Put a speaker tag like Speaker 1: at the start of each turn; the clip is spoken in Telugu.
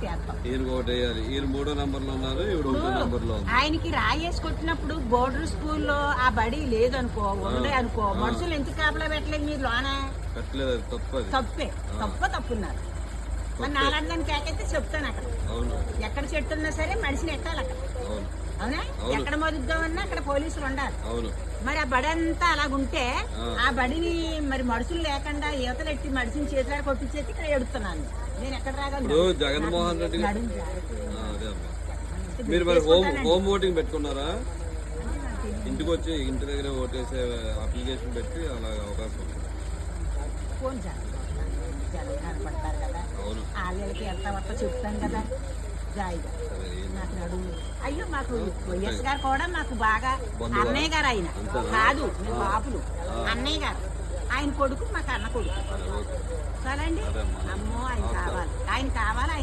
Speaker 1: వేస్తాం.
Speaker 2: ఈయన కోట వేయాలి. ఈయన 3వ నంబర్లో ఉన్నారు, ఇప్పుడు 1వ నంబర్లో.
Speaker 1: ఆయనకి రాయేసి కొట్టినప్పుడు బోర్డర్ స్కూల్లో ఆ బడి లేదనుకో, ఉండే అనుకో, మనుషులు ఎందుకు కాపలా పెట్టలేదు మీరు లోన?
Speaker 2: పెట్టలేదు,
Speaker 1: తప్పే. తప్పున్నారు. మరి నాలాంటి కేకైతే చెప్తాను అక్కడ. ఎక్కడ చెట్టు ఉన్నా సరే మనిషిని ఎక్కాలి అక్కడ. అవునా? ఎక్కడ మొదుద్దామన్నా అక్కడ పోలీసులు ఉండాలి. మరి ఆ బడి అంతా అలాగుంటే ఆ బడిని మరి మనుషులు లేకుండా ఈతలెట్టి మనిషిని చేతిలో కొట్టించేసి ఇక్కడ ఎడుతున్నాను. నేను ఎక్కడ రాగలను?
Speaker 2: జగన్మోహన్ రెడ్డి మీరు మరి హోమ్ ఓటింగ్ పెట్టుకున్నారా? ఇంటికి వచ్చి ఇంటి దగ్గర ఓటేసే అప్లికేషన్ పెట్టి అలా అవకాశం ఉంది.
Speaker 1: ఫోన్ కనపడతారు కదా, వాళ్ళకి ఎంత వస్తా చెప్తాను కదా జాయిగా. నాకు నడుము అయ్యో, మాకు వైఎస్ గారు కూడా మాకు బాగా అన్నయ్య గారు. ఆయన కాదు, మేము బాబులు. అన్నయ్య గారు ఆయన కొడుకు, మాకు అన్న కొడుకు. చాలండి. అమ్మో, ఆయన కావాలి.